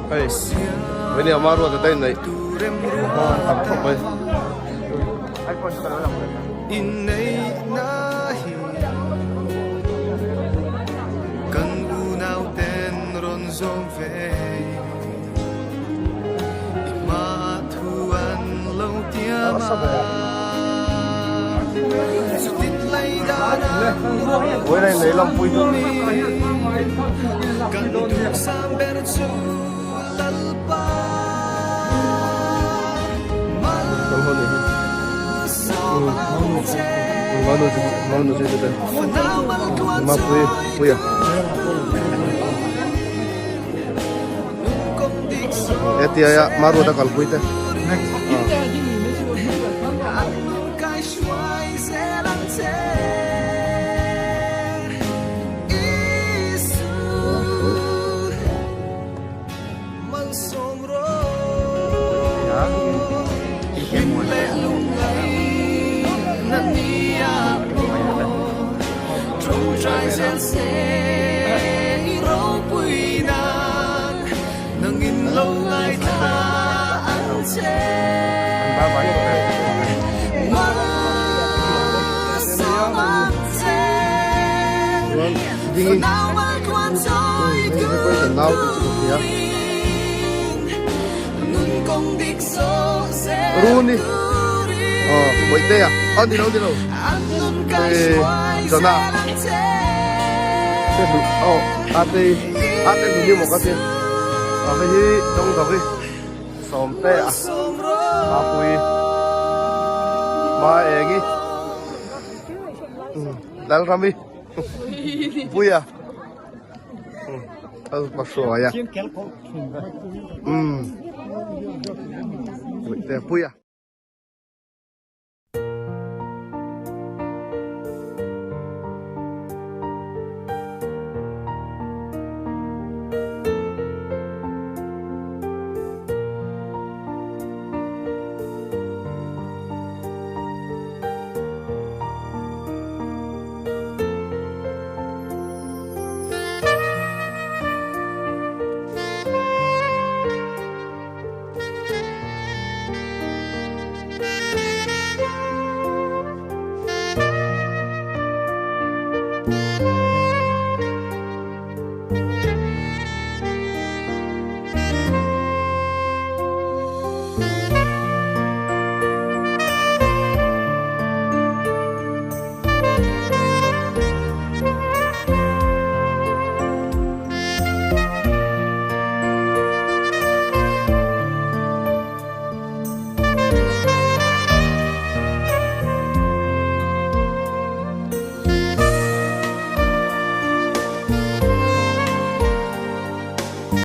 Hey, ini amaru ada tay này. Tạm không ấy. Inay nahi kan unaw ten ron zove imatuan lâu tiama sutit lay dana Với này lấy lòng vui. kan duk samber chu lalpa Không hơn nữa. Mano chơi đây. Mà vui à? Etia ya maru ada kalau vui thế. Trai sen se rau bụi nan nâng in lâu ngày tha ăn chê mà sao mà chê phần nào mà quan trôi cứ ngừng công đích số sẽ Runi. Buổi tê à? Đi đâu? ăn luôn cái xoay Giờ nào? Ate cũng như một cái tiền. Cái gì trong đó cái xóm tê à? Bui, egi, dal kami, bui à? Masuk ya. Bui à? Thank you.